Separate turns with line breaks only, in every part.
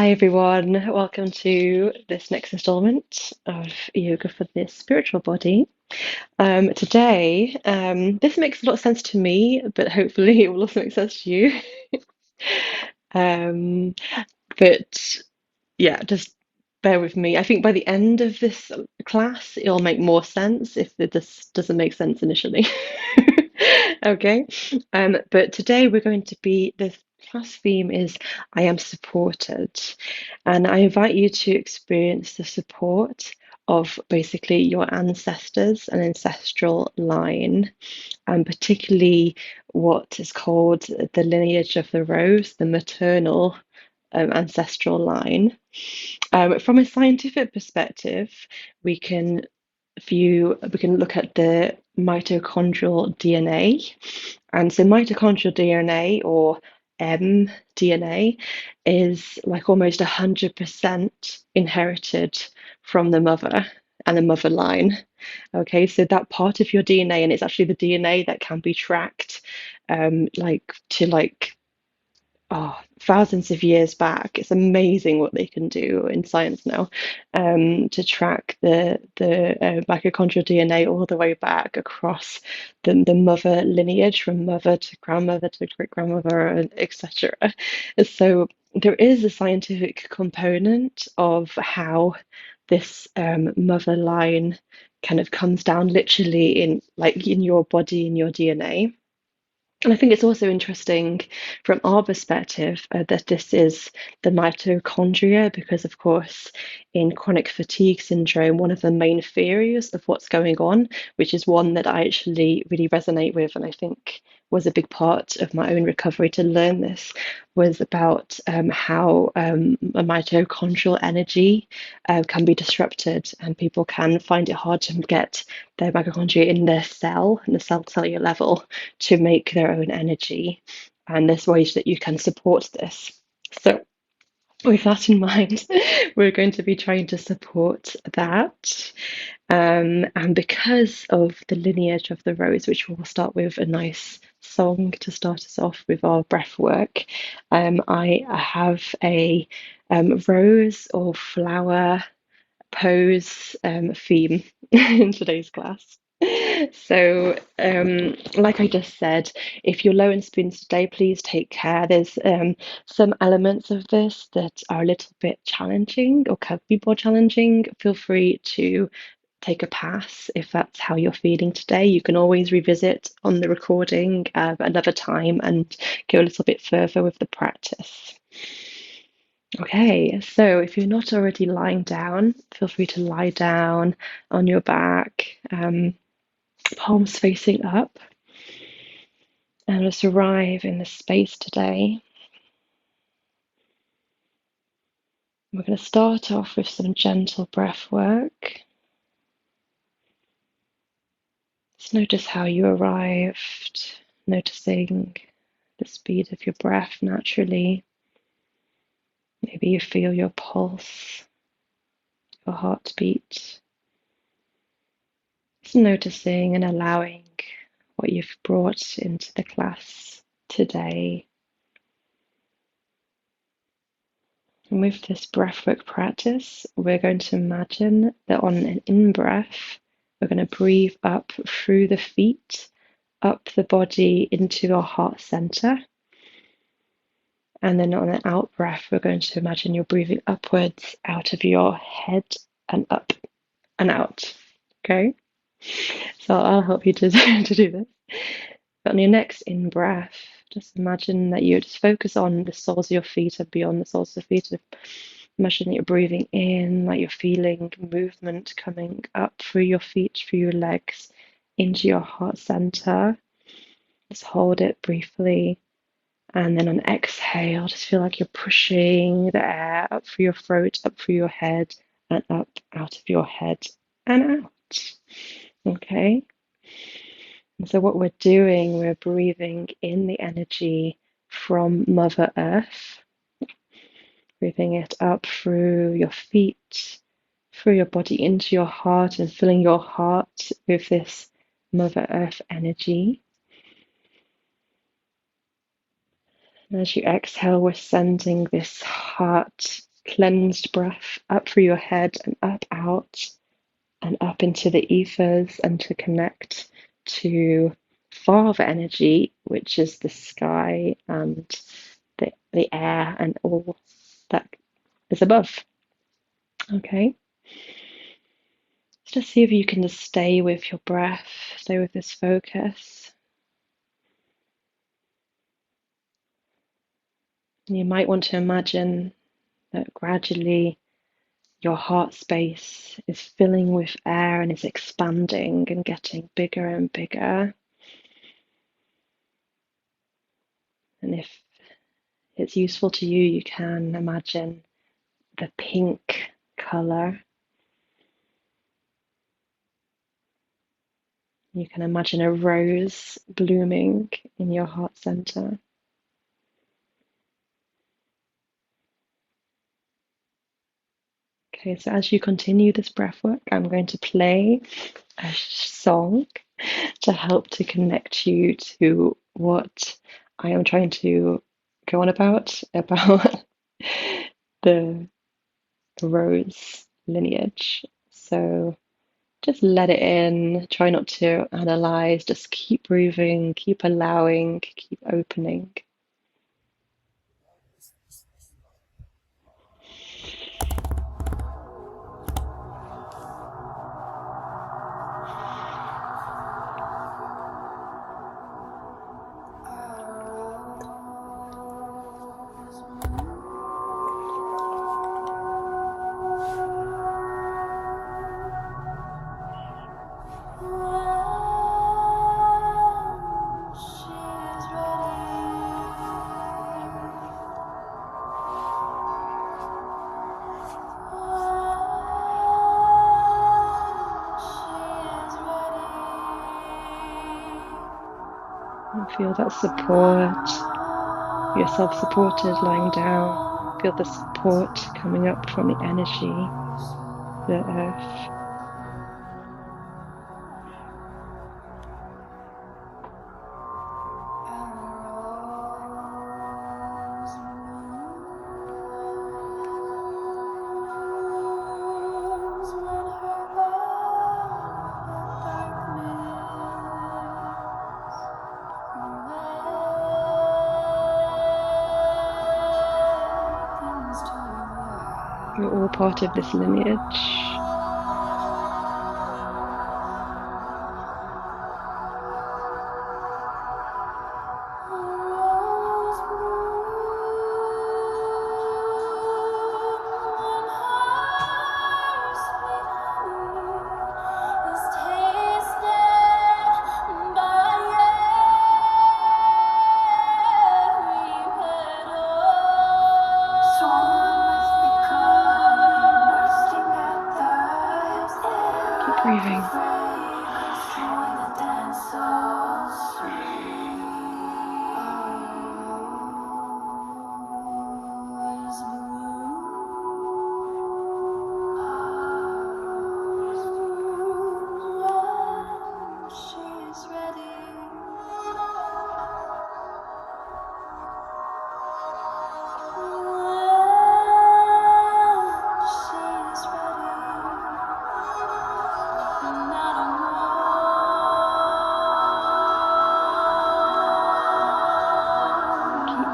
Hi everyone, welcome to this next installment of Yoga for the Spiritual Body. Today, this makes a lot of sense to me, but hopefully it will also make sense to you. Um, but yeah, just bear with me. I think by the end of this class, it'll make more sense if this doesn't make sense initially. Okay. But today we're going to be, the class theme is I am supported. And I invite you to experience the support of basically your ancestors and ancestral line, and particularly what is called the lineage of the rose, the maternal ancestral line. From a scientific perspective, we can we can look at the mitochondrial DNA. And so mitochondrial DNA, or mDNA, is like almost 100% inherited from the mother and the mother line. Okay, so that part of your DNA, and it's actually the DNA that can be tracked, like thousands of years back. It's amazing what they can do in science now, to track the mitochondrial DNA all the way back across the mother lineage, from mother to grandmother to great grandmother, etc. So there is a scientific component of how this mother line kind of comes down literally in your body, in your DNA. And I think it's also interesting from our perspective, that this is the mitochondria, because, of course, in chronic fatigue syndrome, one of the main theories of what's going on, which is one that I actually really resonate with, and I think was a big part of my own recovery to learn this, was about how a mitochondrial energy can be disrupted, and people can find it hard to get their mitochondria in their cell, in the cellular level, to make their own energy. And there's ways that you can support this. So, with that in mind, we're going to be trying to support that. And because of the lineage of the rose, which we'll start with a nice song to start us off with our breath work, I have a rose or flower pose theme in today's class. So, like I just said, if you're low in spoons today, please take care. There's some elements of this that are a little bit challenging or can be more challenging. Feel free to take a pass if that's how you're feeling today. You can always revisit on the recording another time and go a little bit further with the practice. Okay, so if you're not already lying down, feel free to lie down on your back, palms facing up, and just arrive in the space today. We're going to start off with some gentle breath work. Just notice how you arrived, noticing the speed of your breath naturally. Maybe you feel your pulse, your heartbeat. Just noticing and allowing what you've brought into the class today. And with this breathwork practice, we're going to imagine that on an in-breath, we're going to breathe up through the feet, up the body into your heart center. And then on an out-breath, we're going to imagine you're breathing upwards out of your head and up and out. Okay? So I'll help you to do this. But on your next in-breath, just imagine that you just focus on the soles of your feet and beyond the soles of the feet. Imagine that you're breathing in, like you're feeling movement coming up through your feet, through your legs, into your heart center. Just hold it briefly. And then on exhale, just feel like you're pushing the air up through your throat, up through your head, and up out of your head and out. Okay? And so what we're doing, we're breathing in the energy from Mother Earth, breathing it up through your feet, through your body into your heart, and filling your heart with this Mother Earth energy. And as you exhale, we're sending this heart cleansed breath up through your head and up out and up into the ethers, and to connect to Father energy, which is the sky and the air and all that is above. Okay. Just see if you can just stay with your breath, stay with this focus. You might want to imagine that gradually your heart space is filling with air and is expanding and getting bigger and bigger. And if it's useful to you, you can imagine the pink color. You can imagine a rose blooming in your heart center. Okay, so as you continue this breath work, I'm going to play a song to help to connect you to what I am trying to go on about the rose lineage. So just let it in, try not to analyze, just keep breathing, keep allowing, keep opening. Feel that support, yourself supported lying down. Feel the support coming up from the energy, the earth. You're all part of this lineage. Keep breathing.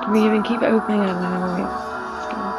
Breathing, keep opening and allowing. It's good.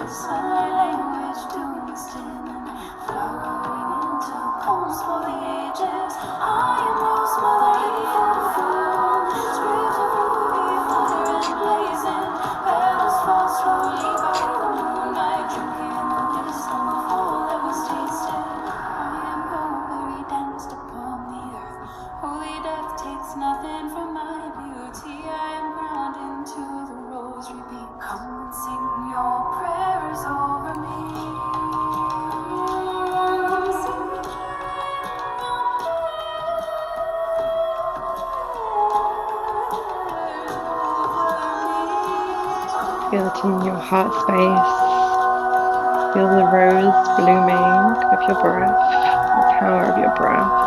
sign language twisted and flowing into poems for the ages. I am no smothering fool, script of ruby, fire and blazing, petals fall slowly by the moonlight, drinking the wisdom of all that was tasted. I am gold buried danced upon the earth. Holy death takes nothing from my beauty. I am ground into the rosary beam. Come and sing your prayers over me. Sing your prayers over me.
Feel it in your heart space. Feel the rose blooming with your breath, the power of your breath.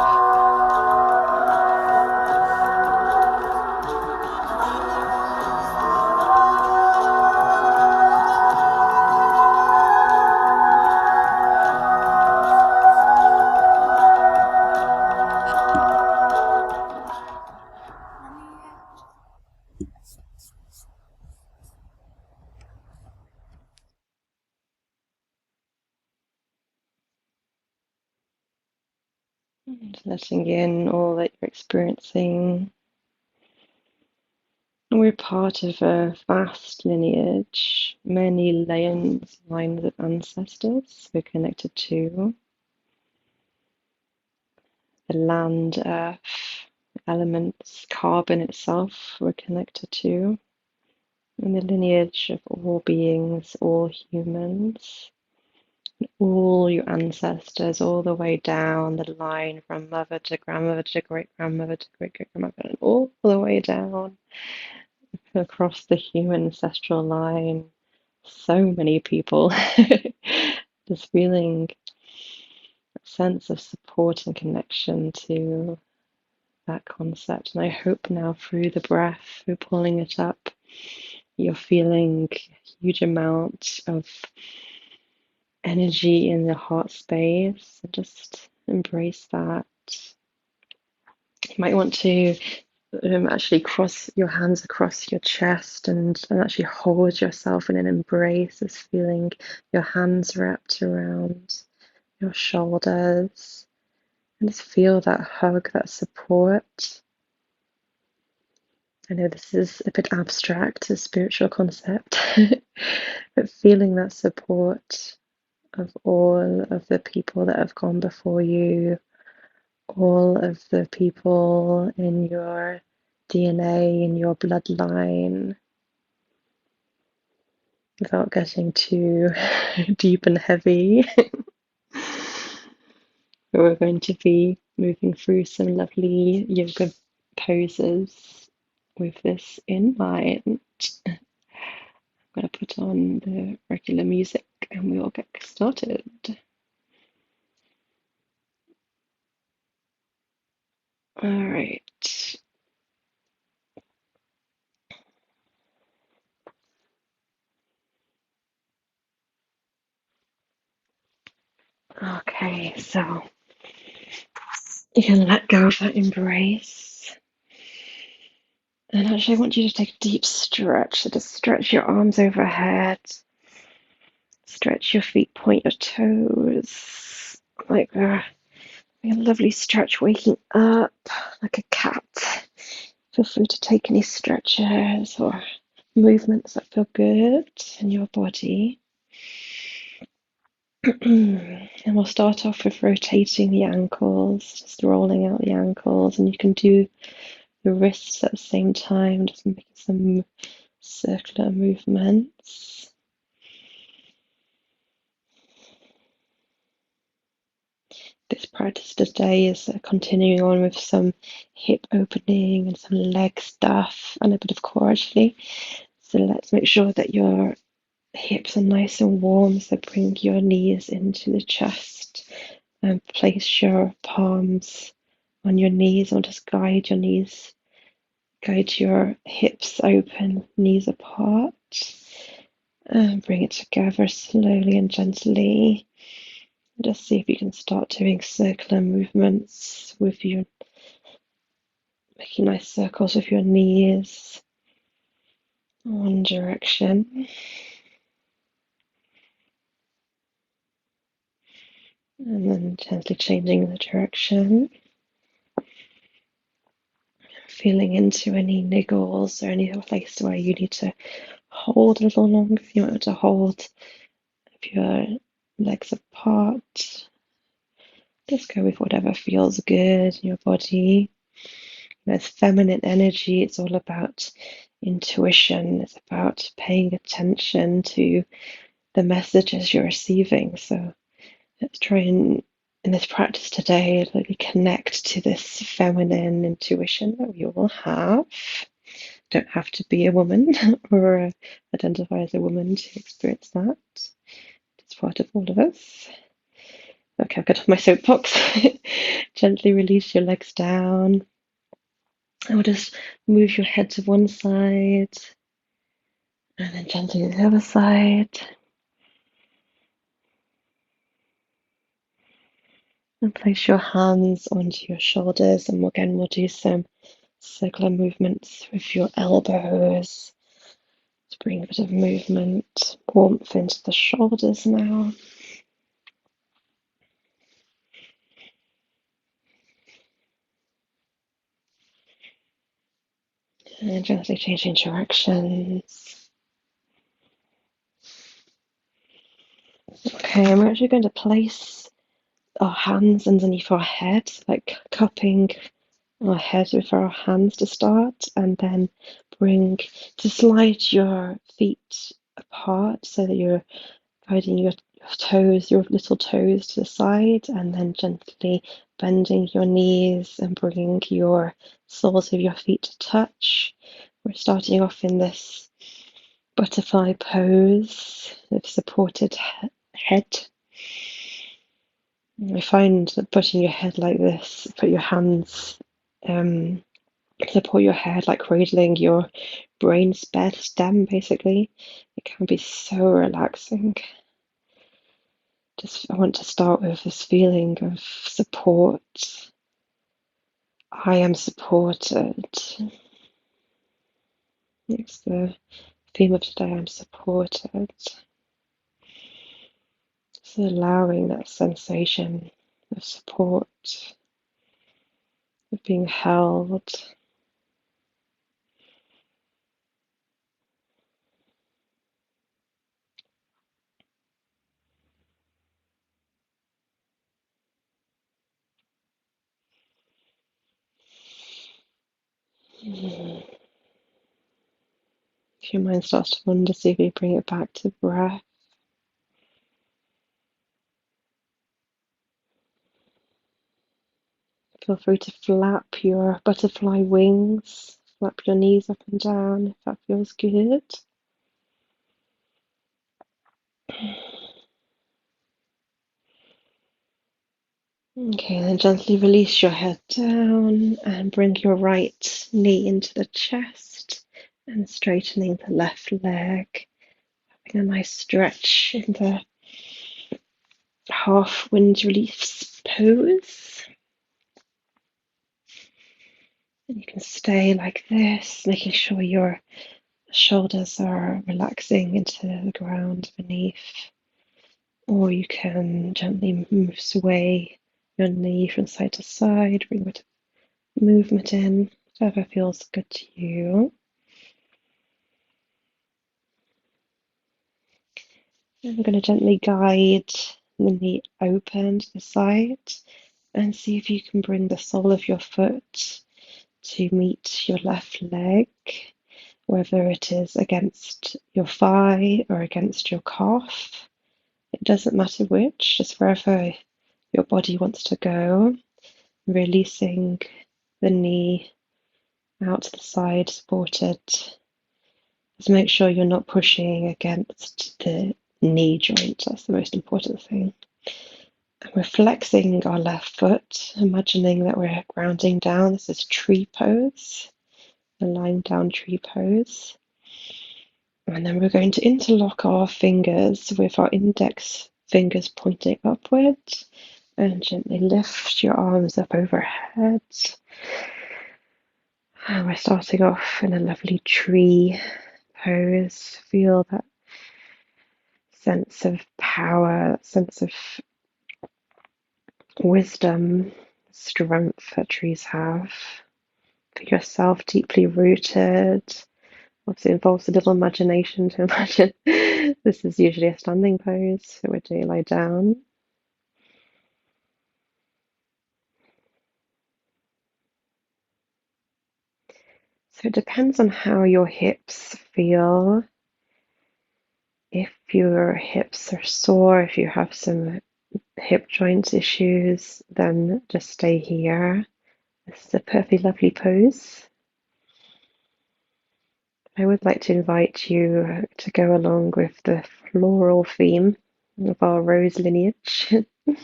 And letting in all that you're experiencing. We're part of a vast lineage, many lines of ancestors we're connected to. The land, earth, elements, carbon itself we're connected to. And the lineage of all beings, all humans, all your ancestors, all the way down the line from mother to grandmother to great grandmother to great great grandmother, and all the way down across the human ancestral line. So many people just feeling a sense of support and connection to that concept. And I hope now through the breath, through pulling it up, you're feeling a huge amount of energy in the heart space. And just embrace that. You might want to actually cross your hands across your chest and actually hold yourself in an embrace, as feeling your hands wrapped around your shoulders, and just feel that hug, that support. I know this is a bit abstract, a spiritual concept, but feeling that support of all of the people that have gone before you, all of the people in your DNA, in your bloodline, without getting too deep and heavy. We're going to be moving through some lovely yoga poses with this in mind. I'm going to put on the regular music and we will get started. All right. Okay, so you can let go of that embrace. And actually, I want you to take a deep stretch. So just stretch your arms overhead, stretch your feet, point your toes, like that. A lovely stretch, waking up like a cat. Feel free to take any stretches or movements that feel good in your body. And we'll start off with rotating the ankles, just rolling out the ankles, and you can do the wrists at the same time, just making some circular movements. This practice today is continuing on with some hip opening and some leg stuff and a bit of core actually. So let's make sure that your hips are nice and warm. So bring your knees into the chest and place your palms on your knees, or just guide your knees, guide your hips open, knees apart, and bring it together slowly and gently. Just see if you can start doing circular movements with your, making nice circles with your knees, one direction. And then gently changing the direction, feeling into any niggles or any place where you need to hold a little longer. If you want to hold if your legs apart, just go with whatever feels good in your body. It's feminine energy. It's all about intuition. It's about paying attention to the messages you're receiving. So let's try and in this practice today, really connect to this feminine intuition that we all have. Don't have to be a woman or identify as a woman to experience that. It's part of all of us. Okay, I've got off my soapbox. Gently release your legs down. And we'll just move your head to one side and then gently to the other side. And place your hands onto your shoulders. And again, we'll do some circular movements with your elbows to bring a bit of movement, warmth into the shoulders now. And gently changing directions. Okay, and we're actually going to place our hands underneath our head, like cupping our head with our hands to start, and then slide your feet apart so that you're guiding your toes, your little toes to the side, and then gently bending your knees and bringing your soles of your feet to touch. We're starting off in this butterfly pose with supported head. I find that putting your head like this, put your hands, support your head like cradling your brain stem, basically. It can be so relaxing. I want to start with this feeling of support. I am supported. It's the theme of today. I'm supported. So allowing that sensation of support, of being held. If your mind starts to wander, see if you bring it back to breath. Feel free to flap your butterfly wings, flap your knees up and down if that feels good. Okay, then gently release your head down and bring your right knee into the chest and straightening the left leg. Having a nice stretch in the half wind release pose. And you can stay like this, making sure your shoulders are relaxing into the ground beneath. Or you can gently sway your knee from side to side, bring a bit of movement in, whatever feels good to you. And we're going to gently guide the knee open to the side and see if you can bring the sole of your foot to meet your left leg, whether it is against your thigh or against your calf. It doesn't matter which, just wherever your body wants to go. Releasing the knee out to the side, supported. Just make sure you're not pushing against the knee joint. That's the most important thing. And we're flexing our left foot, imagining that we're grounding down. This is tree pose, a lying down tree pose. And then we're going to interlock our fingers with our index fingers pointing upwards and gently lift your arms up overhead. And we're starting off in a lovely tree pose. Feel that sense of power, that sense of wisdom, strength that trees have. For yourself, deeply rooted. Obviously, it involves a little imagination to imagine. This is usually a standing pose, so we're doing lie down. So it depends on how your hips feel. If your hips are sore, if you have some hip joint issues, then just stay here. This is a perfectly lovely pose. I would like to invite you to go along with the floral theme of our rose lineage. And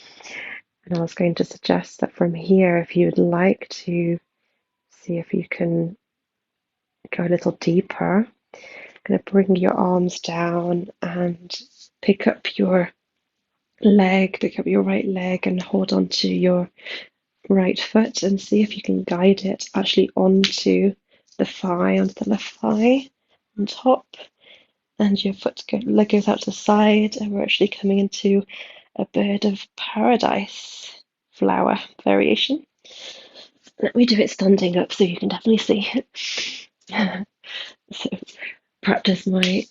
I was going to suggest that from here, if you'd like to see if you can go a little deeper, I'm going to bring your arms down and pick up your pick up your right leg and hold on to your right foot and see if you can guide it actually onto onto the left thigh on top. And your leg goes out to the side, and we're actually coming into a bird of paradise flower variation. Let me do it standing up so you can definitely see it. So practice my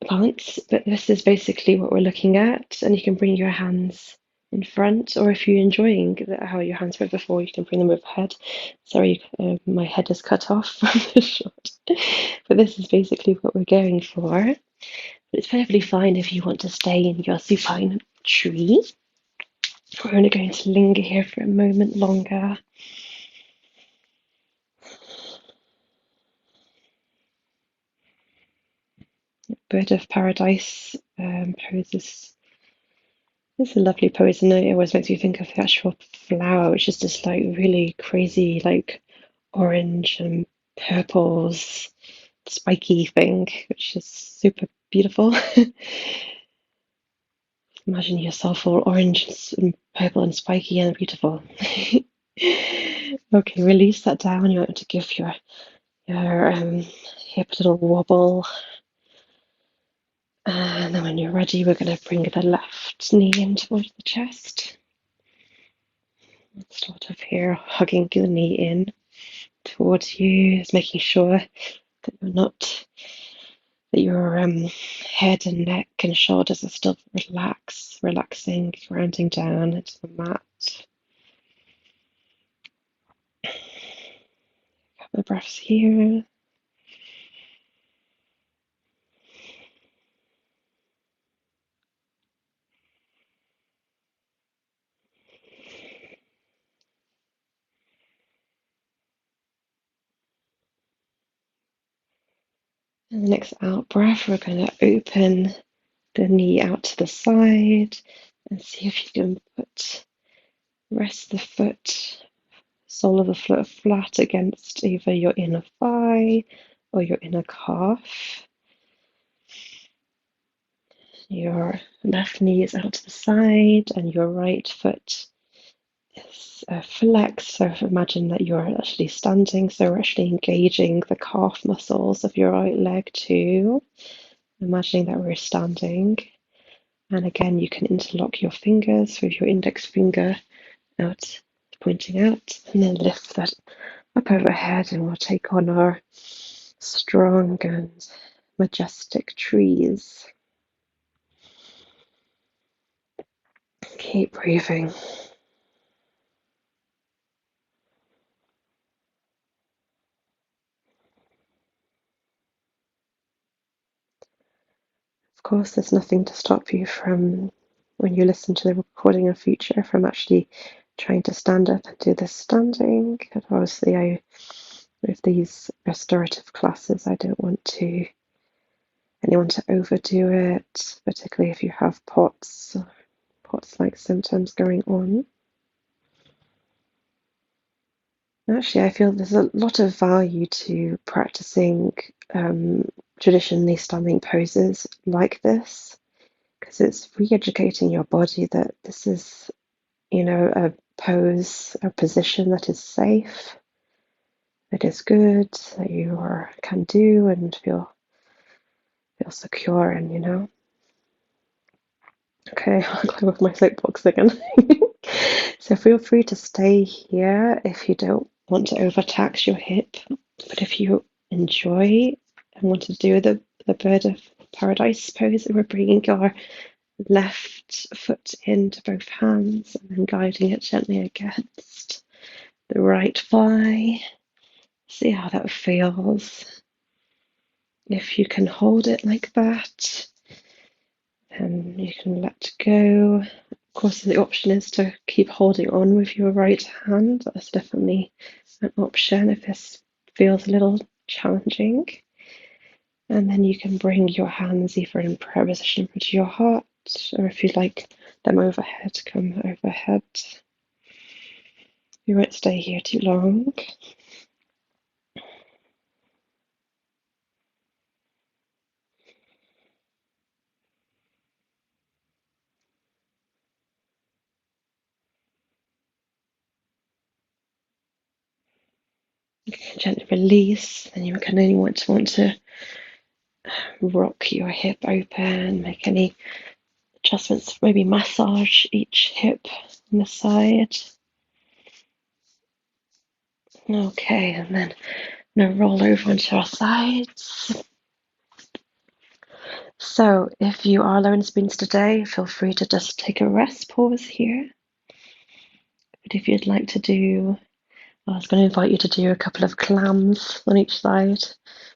balance, but this is basically what we're looking at, and you can bring your hands in front, or if you're enjoying how your hands were before, you can bring them overhead. Sorry, my head is cut off from the shot, but this is basically what we're going for. It's perfectly fine if you want to stay in your supine tree. We're only going to linger here for a moment longer. Bird of Paradise pose is a lovely pose, and it always makes you think of the actual flower, which is just like really crazy, like orange and purples, spiky thing, which is super beautiful. Imagine yourself all orange and purple and spiky and beautiful. Okay, release that down. You want to give your hip a little wobble. And then when you're ready, we're going to bring the left knee in towards the chest. Start off here, hugging the knee in towards you, is making sure that your head and neck and shoulders are still relaxing, grounding down into the mat. Couple of breaths here. And the next out breath, we're going to open the knee out to the side and see if you can rest the sole of the foot flat against either your inner thigh or your inner calf. Your left knee is out to the side and your right foot is flexed. So imagine that you're actually standing. So we're actually engaging the calf muscles of your right leg too. Imagining that we're standing. And again, you can interlock your fingers with your index finger out, pointing out, and then lift that up overhead, and we'll take on our strong and majestic trees. Keep breathing. Of course, there's nothing to stop you from, when you listen to the recording in future, from actually trying to stand up and do this standing. But obviously, with these restorative classes, I don't want anyone to overdo it, particularly if you have POTS-like symptoms going on. Actually, I feel there's a lot of value to practicing traditionally standing poses like this, because it's re-educating your body that this is, a a position that is safe, that is good, that you can do and feel secure in, Okay, I'll climb off my soapbox again. So feel free to stay here if you don't want to overtax your hip. But if you enjoy and want to do the bird of paradise pose, we're bringing your left foot into both hands and then guiding it gently against the right thigh. See how that feels. If you can hold it like that, then you can let go. Of course, the option is to keep holding on with your right hand. That's definitely an option if this feels a little challenging. And then you can bring your hands either in prayer position to your heart, or if you like them overhead, come overhead. You won't stay here too long. You can gently release, and you can only want to rock your hip open, make any adjustments, maybe massage each hip on the side. Okay, and then I'm gonna roll over onto our sides. So if you are low in spins today, feel free to just take a rest pause here. But if you'd like to do, I was going to invite you to do a couple of clams on each side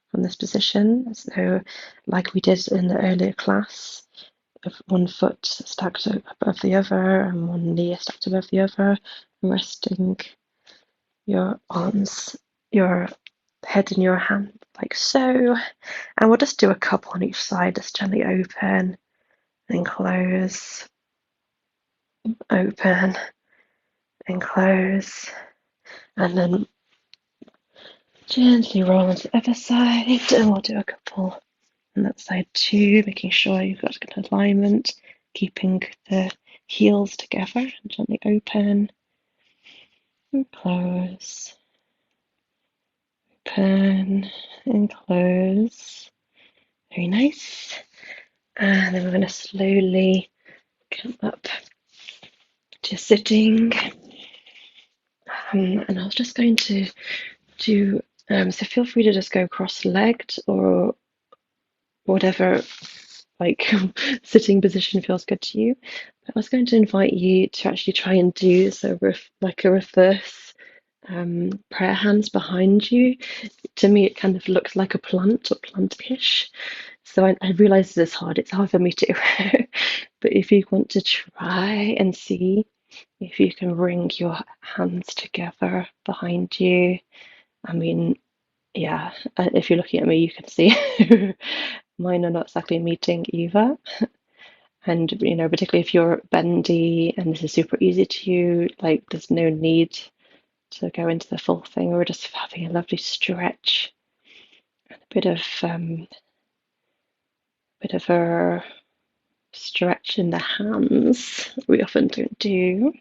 from this position. So like we did in the earlier class, one foot stacked above the other and one knee stacked above the other, resting your arms, your head in your hand like so. And we'll just do a couple on each side, just gently open and close, open and close, and then gently roll onto the other side, and we'll do a couple on that side too, making sure you've got good alignment, keeping the heels together, and gently open and close, open and close. Very nice. And then we're going to slowly come up to sitting. And I was just going to do, so feel free to just go cross-legged or whatever like sitting position feels good to you. But I was going to invite you to actually try and do so like a reverse prayer hands behind you. To me, it kind of looks like a plant or plantish. So I realize this is hard. It's hard for me too. But if you want to try and see if you can bring your hands together behind you. I mean, yeah, if you're looking at me, you can see mine are not exactly meeting either. And, you know, particularly if you're bendy and this is super easy to you, like there's no need to go into the full thing. We're just having a lovely stretch and bit of a stretch in the hands we often don't do.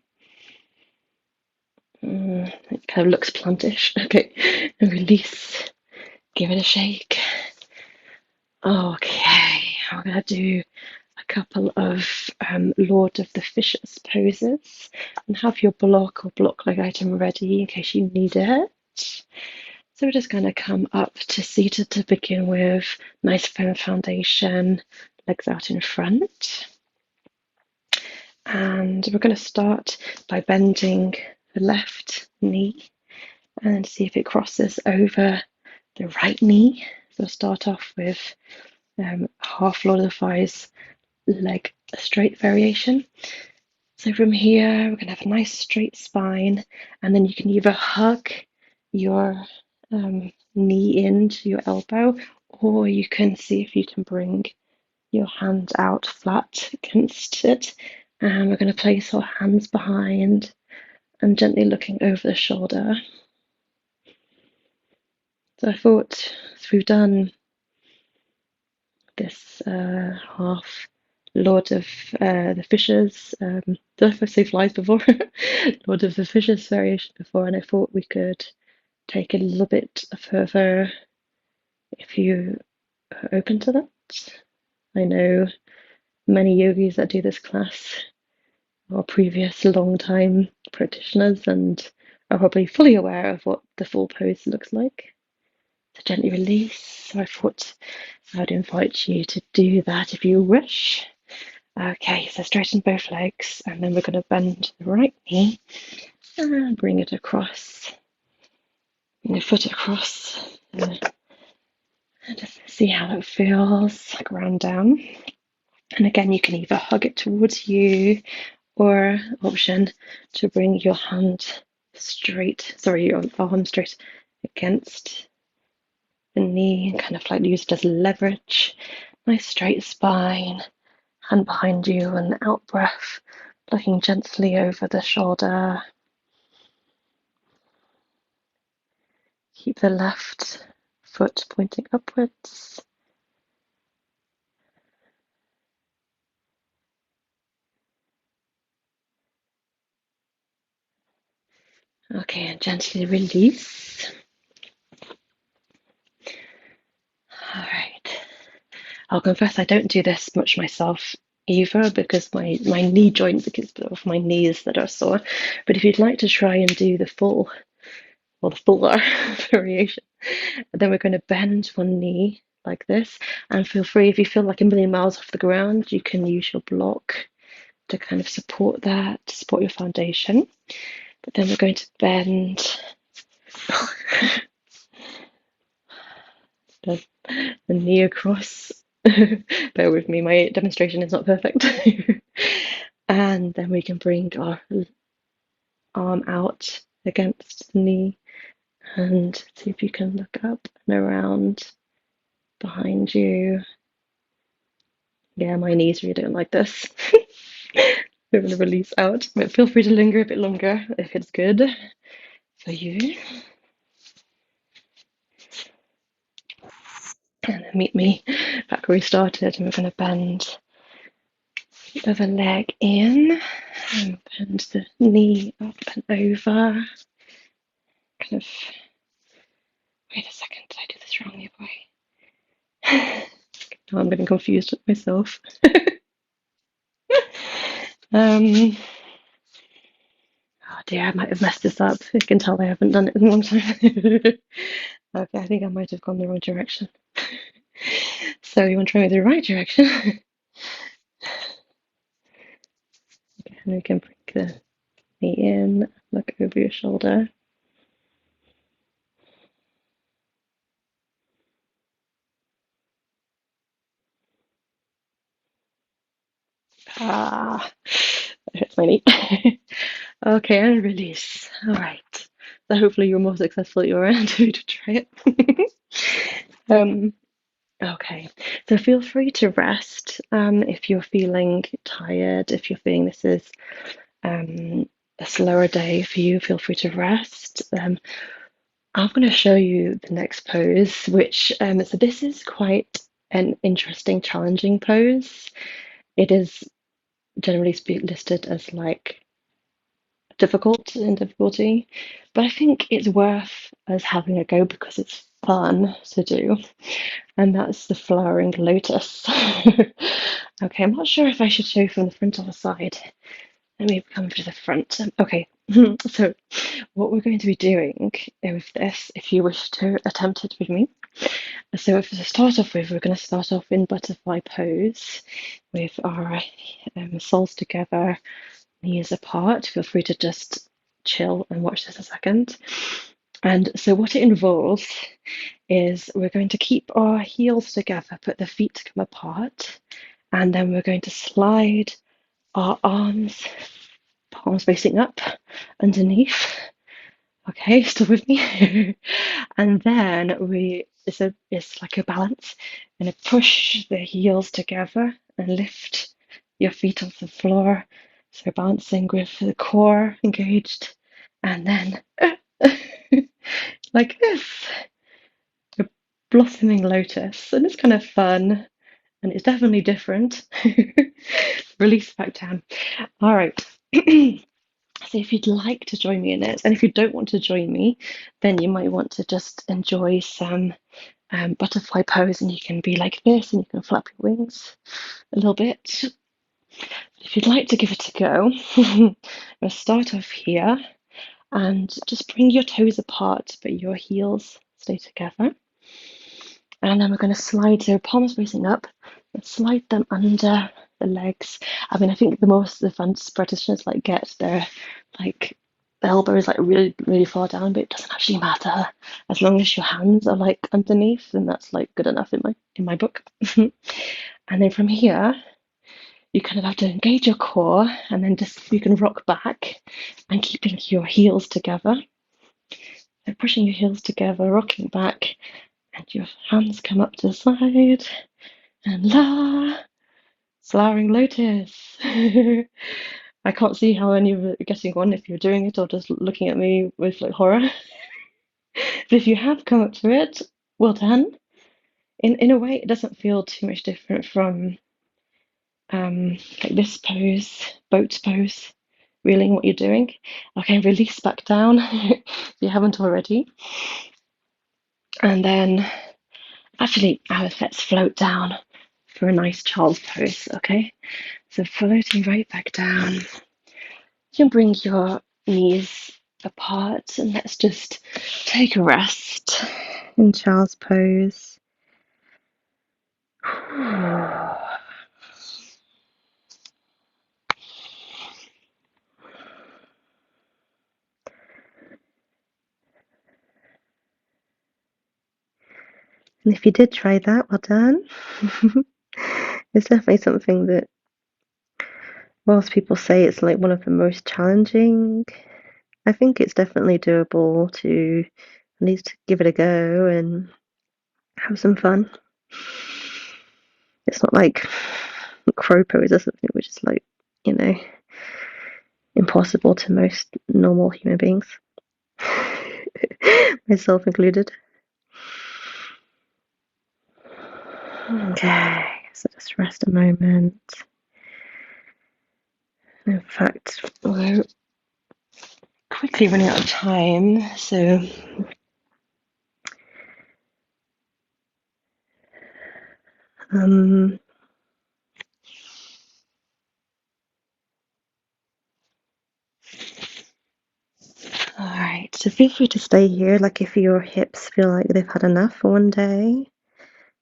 It kind of looks plantish. Okay, and release. Give it a shake. Okay, I'm gonna do a couple of Lord of the Fishes poses and have your block or block-like item ready in case you need it. So we're just going to come up to seated to begin with. Nice firm foundation, legs out in front. And we're going to start by bending the left knee and see if it crosses over the right knee. So we'll start off with half Lord of the Flies leg straight variation. So from here, we're going to have a nice straight spine, and then you can either hug your knee into your elbow, or you can see if you can bring your hand out flat against it. And we're going to place our hands behind and gently looking over the shoulder. So I thought, as we've done this half Lord of the Fishes, did I say flies before? Lord of the Fishes variation before, and I thought we could take it a little bit further if you are open to that. I know many yogis that do this class are previous long-time practitioners and are probably fully aware of what the full pose looks like. So gently release. So I thought I would invite you to do that if you wish. Okay, so straighten both legs, and then we're going to bend the right knee and bring it across. Bring the foot across. And just see how that feels, like round down. And again, you can either hug it towards you, or option to bring your hand straight, sorry, your arm straight against the knee, kind of like use it as leverage. Nice straight spine, hand behind you, and out breath, looking gently over the shoulder. Keep the left foot pointing upwards. Okay, and gently release. All right. I'll confess I don't do this much myself either because my knee joint, because of my knees that are sore. But if you'd like to try and do the full, or the fuller variation, then we're going to bend one knee like this. And feel free, if you feel like a million miles off the ground, you can use your block to kind of support that, to support your foundation. But then we're going to bend the knee across. Bear with me, my demonstration is not perfect. And then we can bring our arm out against the knee and see if you can look up and around behind you. Yeah, my knees really don't like this. We're going to release out, but feel free to linger a bit longer if it's good for you. And then meet me back where we started, and we're going to bend the other leg in and bend the knee up and over. Kind of, wait a second, did I do this wrong the other way? Oh, I'm getting confused with myself. Oh dear, I might have messed this up. I can tell I haven't done it in a long time. Okay, I think I might have gone the wrong direction. So you want to try the right direction? Okay, and we can bring the knee in, look over your shoulder. Ah, that hurts my knee. Okay, and release. All right. So hopefully you're more successful at your end to try it. Okay, so feel free to rest if you're feeling tired, if you're feeling this is a slower day for you, feel free to rest. I'm going to show you the next pose, which, so this is quite an interesting, challenging pose. It is generally listed as like difficult in difficulty, but I think it's worth us having a go because it's fun to do, and that's the flowering lotus. Okay, I'm not sure if I should show from the front or the side. Let me come to the front. Okay, so what we're going to be doing with this, if you wish to attempt it with me, so if to start off with, we're going to start off in butterfly pose with our soles together, knees apart. Feel free to just chill and watch this a second. And so what it involves is we're going to keep our heels together, but the feet come apart, and then we're going to slide our arms, palms facing up underneath. Okay, still with me? And then it's like a balance. I'm gonna push the heels together and lift your feet off the floor. So balancing with the core engaged, and then like this, a blossoming lotus. And it's kind of fun, and it's definitely different. Release back down. All right. So if you'd like to join me in it, and if you don't want to join me, then you might want to just enjoy some butterfly pose, and you can be like this, and you can flap your wings a little bit. If you'd like to give it a go, we'll start off here and just bring your toes apart, but your heels stay together. And then we're going to slide, so palms facing up, and slide them under the legs. I mean, I think the advanced practitioners like get their like elbows like really, really far down, but it doesn't actually matter as long as your hands are like underneath, then that's like good enough in my book. And then from here, you kind of have to engage your core, and then just you can rock back and keeping your heels together. So pushing your heels together, rocking back, and your hands come up to the side, and flowering lotus. I can't see how any of you are getting one if you're doing it or just looking at me with like horror. But if you have come up to it, well done. In a way, it doesn't feel too much different from like this pose, boat pose, reeling what you're doing. Okay, release back down if you haven't already. And then actually, let's float down for a nice child's pose, okay? So floating right back down. You can bring your knees apart and let's just take a rest in child's pose. And if you did try that, well done. It's definitely something that, whilst people say it's like one of the most challenging, I think it's definitely doable to at least give it a go and have some fun. It's not like crow pose or something, which is like, you know, impossible to most normal human beings, myself included. Okay, so just rest a moment. In fact, we're quickly running out of time, so um, all right, so feel free to stay here. Like if your hips feel like they've had enough for one day,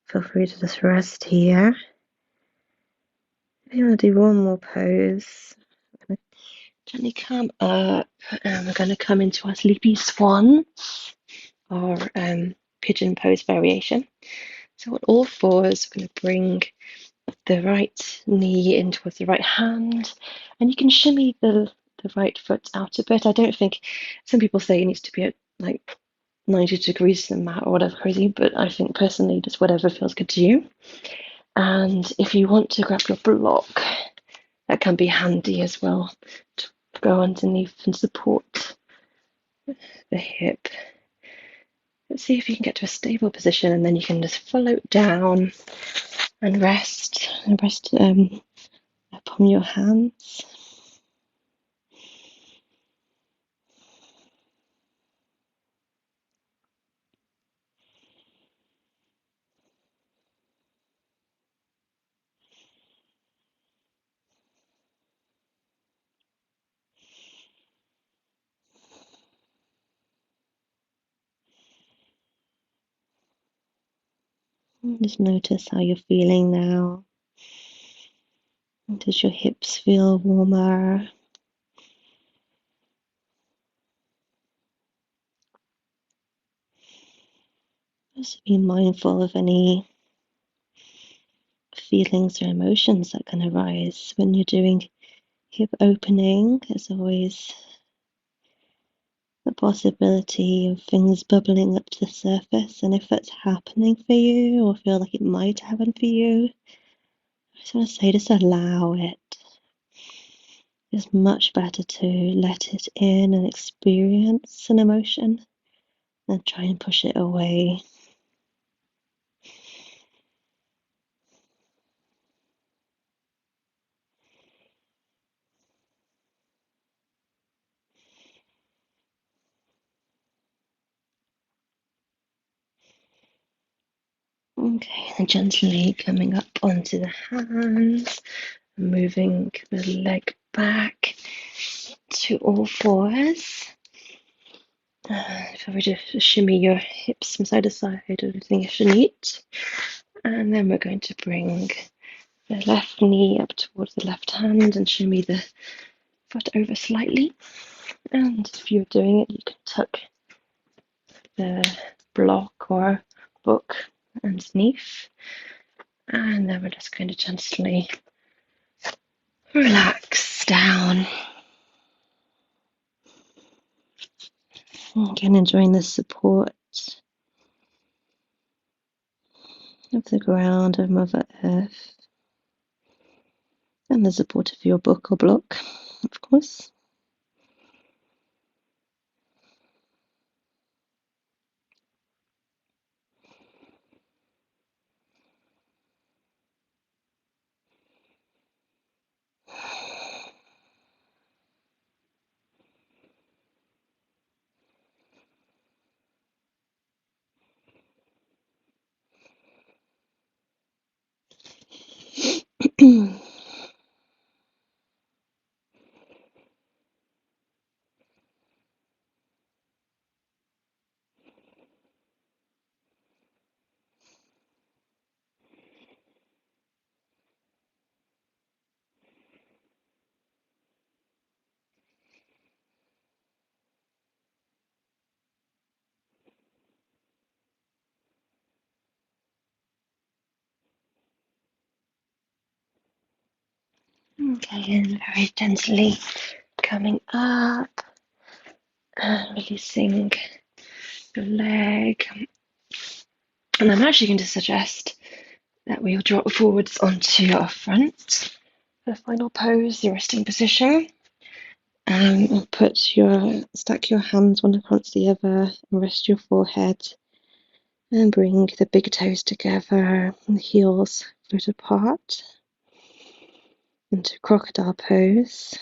feel free to just rest here. If you want to do one more pose, I'm going to gently come up and we're going to come into our sleepy swan or pigeon pose variation. So on all fours, we're going to bring the right knee in towards the right hand, and you can shimmy the right foot out a bit. I don't think some people say it needs to be at like 90 degrees to the mat or whatever crazy, but I think personally just whatever feels good to you. And if you want to grab your block, that can be handy as well to go underneath and support the hip. Let's see if you can get to a stable position, and then you can just float down and rest upon your hands. Just notice how you're feeling now. Does your hips feel warmer? Just be mindful of any feelings or emotions that can arise when you're doing hip opening. There's always the possibility of things bubbling up to the surface, and if that's happening for you or feel like it might happen for you, I just want to say just allow it. It's much better to let it in and experience an emotion than try and push it away. Okay, and gently coming up onto the hands, Moving the leg back to all fours. Feel free to shimmy your hips from side to side, everything if you need. And then we're going to bring the left knee up towards the left hand and shimmy the foot over slightly. And if you're doing it, you can tuck the block or book underneath. And then we're just going to gently relax down. Again, enjoying the support of the ground, of Mother Earth, and the support of your book or block, of course. Okay, and very gently coming up and releasing your leg. And I'm actually going to suggest that we'll drop forwards onto our front for the final pose, the resting position. And stack your hands one across the other and rest your forehead. And bring the big toes together and the heels foot apart into crocodile pose.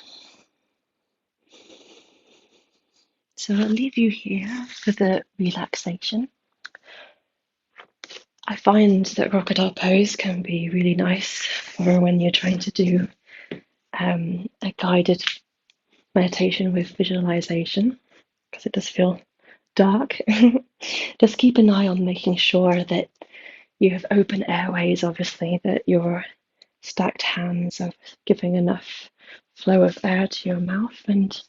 So I'll leave you here for the relaxation. I find that crocodile pose can be really nice for when you're trying to do a guided meditation with visualization, because it does feel dark. Just keep an eye on making sure that you have open airways, obviously, that your stacked hands are giving enough flow of air to your mouth and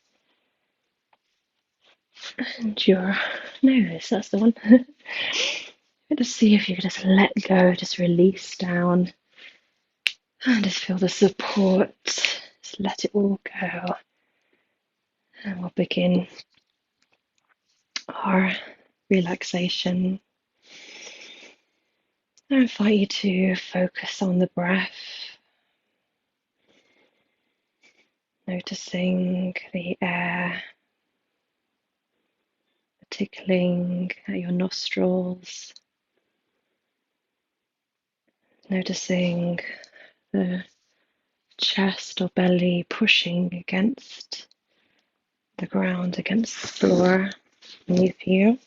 your nose. That's the one. Just see if you can just let go, just release down, and just feel the support. Just let it all go. And we'll begin our relaxation. I invite you to focus on the breath, noticing the air tickling at your nostrils, noticing the chest or belly pushing against the ground, against the floor beneath you.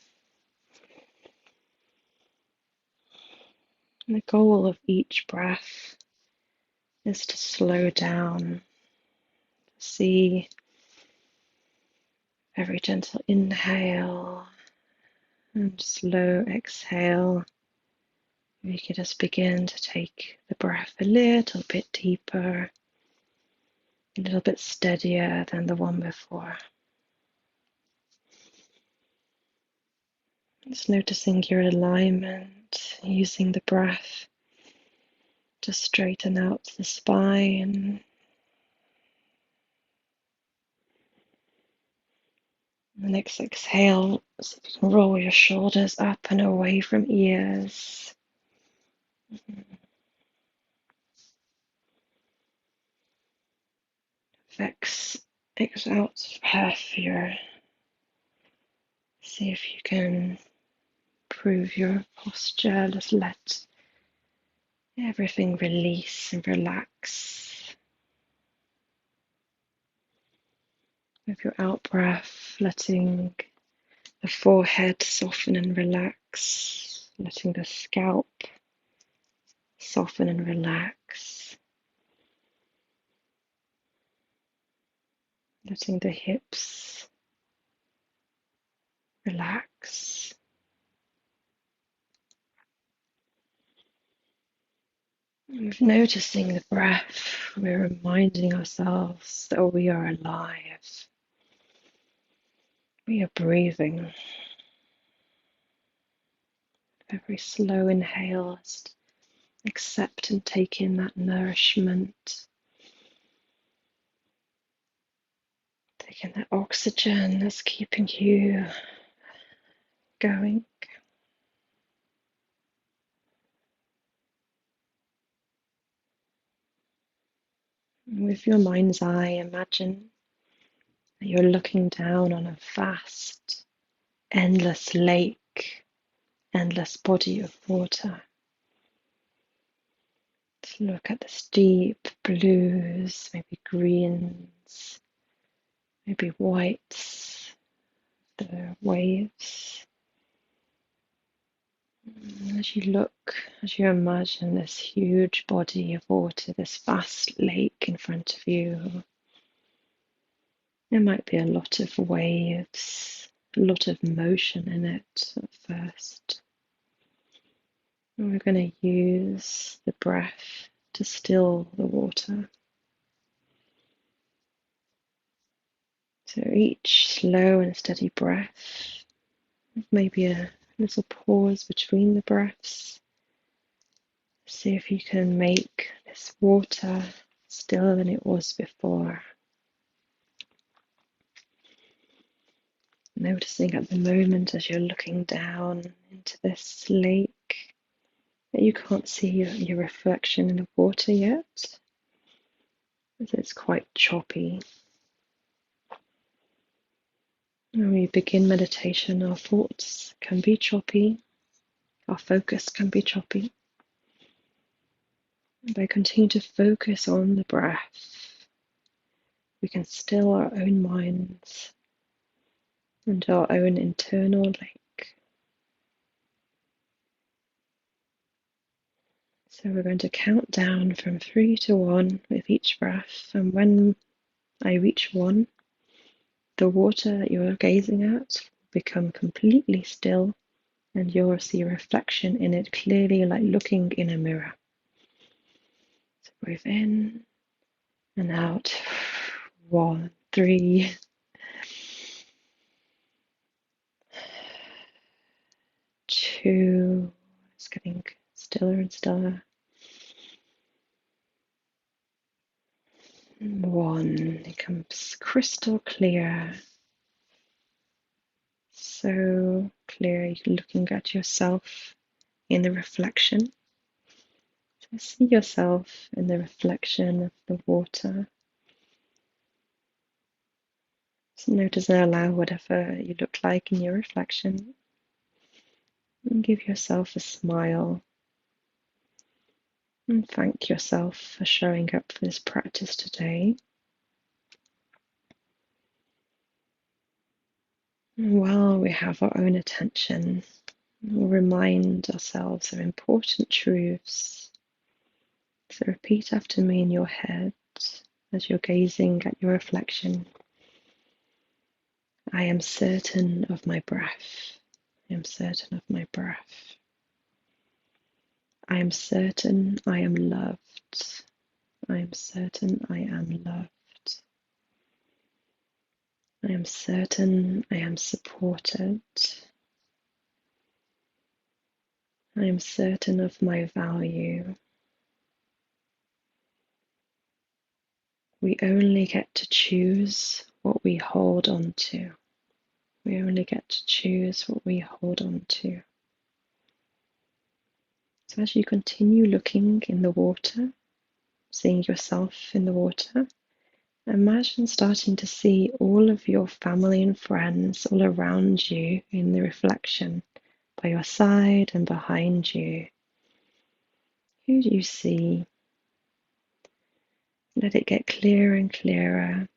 And the goal of each breath is to slow down, see every gentle inhale and slow exhale. We could just begin to take the breath a little bit deeper, a little bit steadier than the one before. Just noticing your alignment, using the breath to straighten out the spine. The next exhale, see if you can roll your shoulders up and away from ears. Exhale out half your. See if you can improve your posture. Just let everything release and relax. With your out breath, letting the forehead soften and relax, letting the scalp soften and relax. letting the hips relax. And with noticing the breath, we're reminding ourselves that we are alive. We are breathing. Every slow inhale, just accept and take in that nourishment. Taking that oxygen that's keeping you going. And with your mind's eye, imagine that you're looking down on a vast, endless lake, endless body of water. To look at the deep blues, maybe greens, maybe whites, the waves. And as you look, as you imagine this huge body of water, this vast lake in front of you, there might be a lot of waves, a lot of motion in it at first. And we're going to use the breath to still the water. So each slow and steady breath, maybe a little pause between the breaths. See if you can make this water stiller than it was before. Noticing at the moment as you're looking down into this lake that you can't see your reflection in the water yet, as it's quite choppy. When we begin meditation, our thoughts can be choppy, our focus can be choppy. By continuing to focus on the breath, we can still our own minds and our own internal lake. So we're going to count down from 3 to 1 with each breath, and when I reach 1, the water that you're gazing at will become completely still, and you'll see a reflection in it clearly, like looking in a mirror. So breathe in and out. 1, 3. 2. It's getting stiller and stiller. 1. It becomes crystal clear. So clear, you're looking at yourself in the reflection. So see yourself in the reflection of the water. So notice and allow whatever you look like in your reflection. And give yourself a smile. And thank yourself for showing up for this practice today. And while we have our own attention, we'll remind ourselves of important truths. So repeat after me in your head as you're gazing at your reflection. I am certain of my breath. I am certain of my breath. I am certain I am loved. I am certain I am loved. I am certain I am supported. I am certain of my value. We only get to choose what we hold on to. We only get to choose what we hold on to. So as you continue looking in the water, seeing yourself in the water, imagine starting to see all of your family and friends all around you in the reflection, by your side and behind you. Who do you see? Let it get clearer and clearer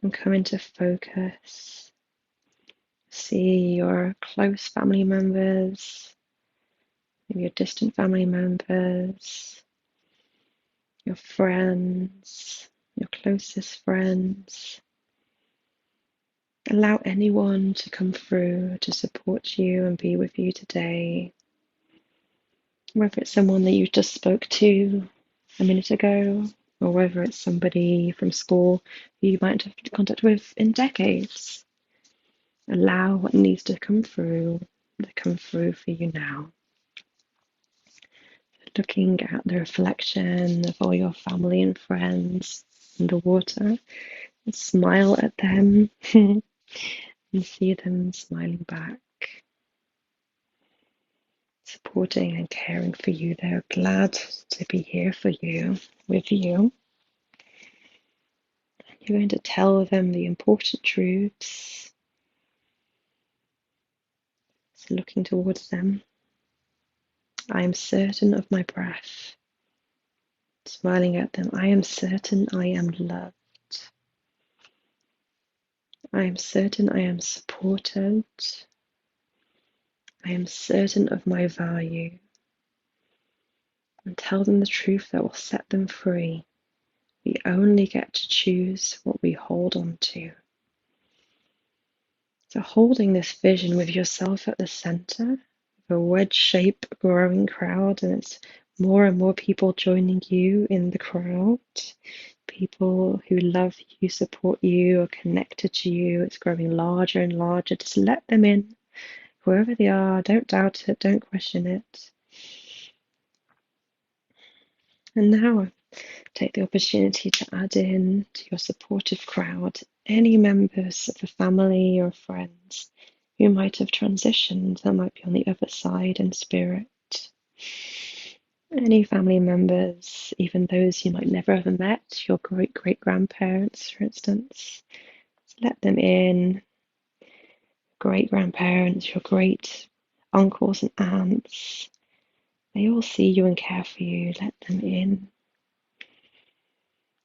and come into focus. See your close family members, maybe your distant family members, your friends, your closest friends. Allow anyone to come through to support you and be with you today. Whether it's someone that you just spoke to a minute ago, or whether it's somebody from school who you might have contact with in decades. Allow what needs to come through for you now. Looking at the reflection of all your family and friends in the water, and smile at them and see them smiling back, supporting and caring for you. They're glad to be here for you, with you. You're going to tell them the important truths. So looking towards them, I am certain of my breath. Smiling at them, I am certain I am loved. I am certain I am supported. I am certain of my value. And tell them the truth that will set them free. We only get to choose what we hold on to. So holding this vision with yourself at the center, a wedge-shaped growing crowd, and it's more and more people joining you in the crowd. People who love you, support you, are connected to you. It's growing larger and larger. Just let them in, whoever they are. Don't doubt it. Don't question it. And now take the opportunity to add in to your supportive crowd any members of the family or friends who might have transitioned, that might be on the other side in spirit. Any family members, even those you might never have met, your great-great-grandparents, for instance. Let them in. Great-grandparents, your great uncles and aunts. They all see you and care for you. Let them in.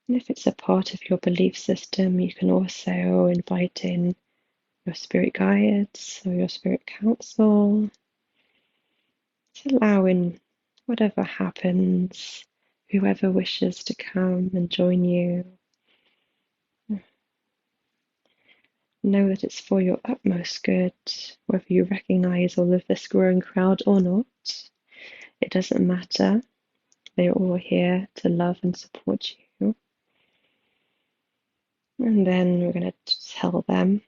And if it's a part of your belief system, you can also invite in your spirit guides or your spirit council. Just allow in whatever happens, whoever wishes to come and join you. Know that it's for your utmost good, whether you recognize all of this growing crowd or not. It doesn't matter. They're all here to love and support you. And then we're going to tell them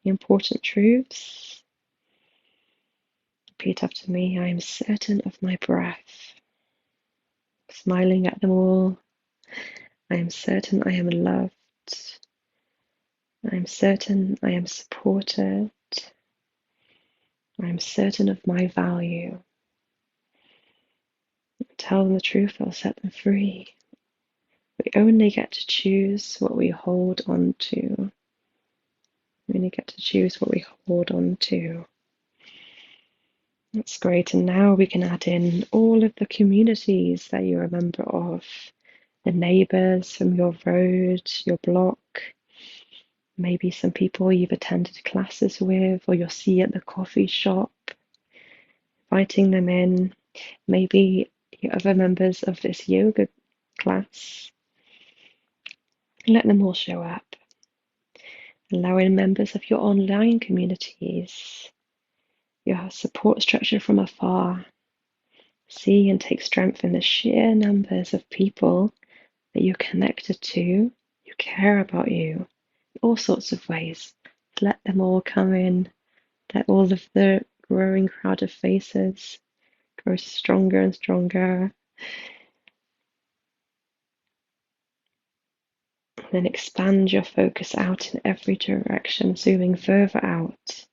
the important truths. Repeat after me. I am certain of my breath. Smiling at them all. I am certain I am loved. I am certain I am supported. I am certain of my value. Tell them the truth, I'll set them free. We only get to choose what we hold on to. We only get to choose what we hold on to. That's great. And now we can add in all of the communities that you're a member of, the neighbours from your road, your block, maybe some people you've attended classes with or you'll see at the coffee shop, inviting them in, maybe other members of this yoga class. Let them all show up. Allow in members of your online communities, your support structure from afar. See and take strength in the sheer numbers of people that you're connected to, who care about you, all sorts of ways. Let them all come in. Let all of the growing crowd of faces grow stronger and stronger. And then expand your focus out in every direction, zooming further out.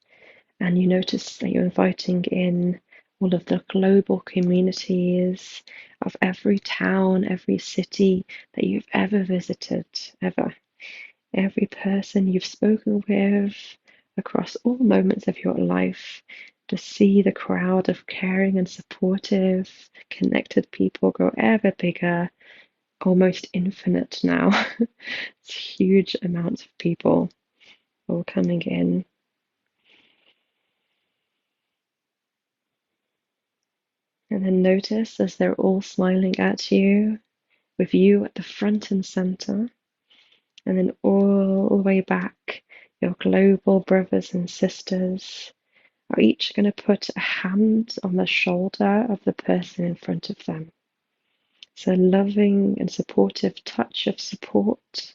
And you notice that you're inviting in all of the global communities of every town, every city that you've ever visited, ever. Every person you've spoken with across all moments of your life, to see the crowd of caring and supportive, connected people grow ever bigger, almost infinite now. It's huge amounts of people all coming in. And then notice as they're all smiling at you, with you at the front and center, And then all the way back, your global brothers and sisters are each going to put a hand on the shoulder of the person in front of them. So loving and supportive touch of support,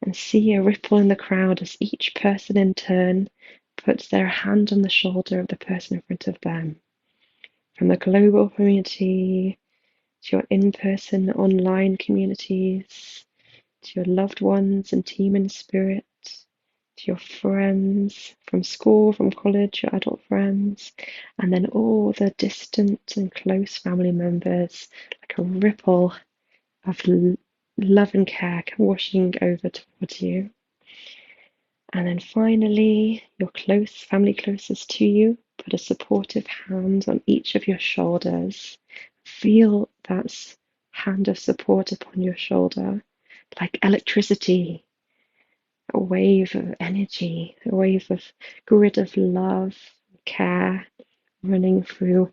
and see a ripple in the crowd as each person in turn puts their hand on the shoulder of the person in front of them. From the global community to your in-person online communities, to your loved ones and team in spirit, to your friends from school, from college, your adult friends, and then all the distant and close family members, like a ripple of love and care washing over towards you. And then finally, your close family closest to you, put a supportive hand on each of your shoulders. Feel that hand of support upon your shoulder, like electricity, a wave of energy, a wave of grid of love, care running through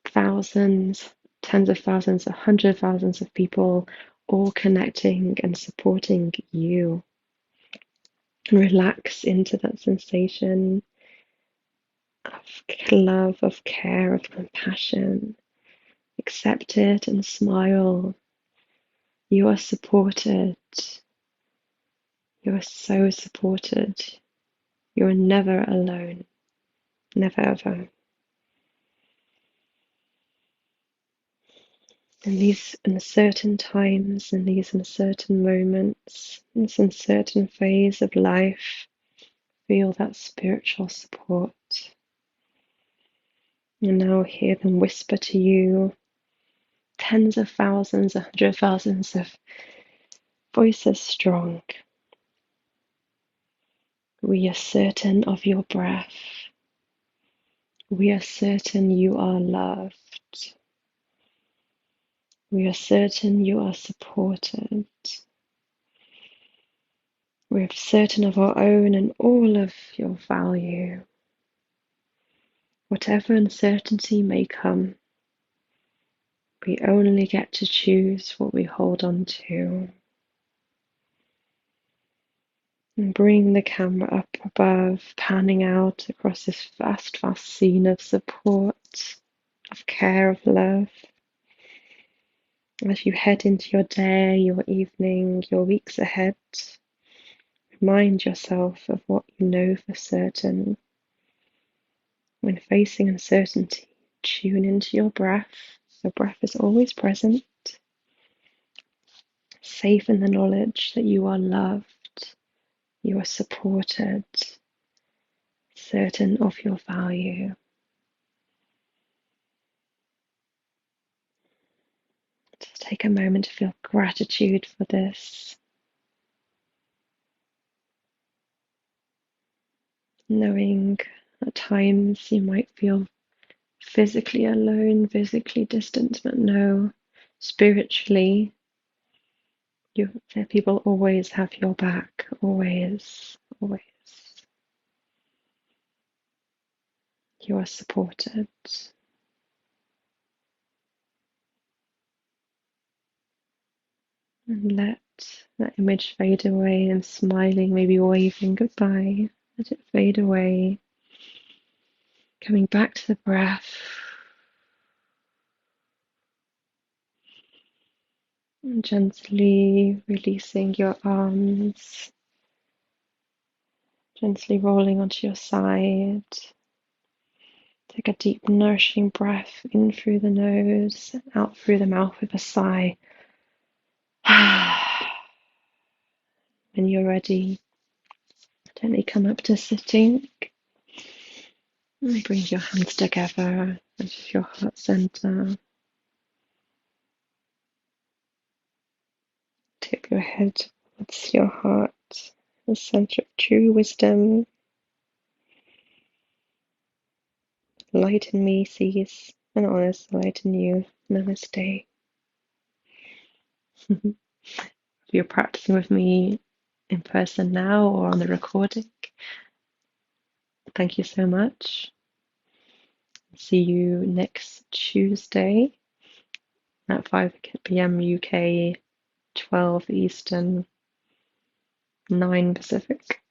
thousands, tens of thousands, 100,000s of people, all connecting and supporting you. And relax into that sensation of love, of care, of compassion. Accept it and smile. You are supported. You are so supported. You are never alone. Never ever. In these uncertain times, in these uncertain moments, in this uncertain phase of life, feel that spiritual support. And now hear them whisper to you, tens of thousands, 100,000s of voices strong. We are certain of your breath. We are certain you are loved. We are certain you are supported. We are certain of our own and all of your value. Whatever uncertainty may come, we only get to choose what we hold on to. And bring the camera up above, panning out across this vast, vast scene of support, of care, of love. As you head into your day, your evening, your weeks ahead, remind yourself of what you know for certain. When facing uncertainty, tune into your breath. The breath is always present. Safe in the knowledge that you are loved, you are supported, certain of your value. Just take a moment to feel gratitude for this, knowing at times you might feel physically alone, physically distant, but no, spiritually, people always have your back, always, always. You are supported. And let that image fade away and smiling, maybe waving goodbye. Let it fade away. Coming back to the breath. And gently releasing your arms. Gently rolling onto your side. Take a deep, nourishing breath in through the nose, out through the mouth with a sigh. When you're ready, gently come up to sitting. And bring your hands together into your heart center. Tip your head towards your heart, the center of true wisdom. Light in me sees and honors the light in you. Namaste. If you're practicing with me in person now or on the recording, thank you so much. See you next Tuesday at 5 p.m. UK 12 Eastern, 9 Pacific.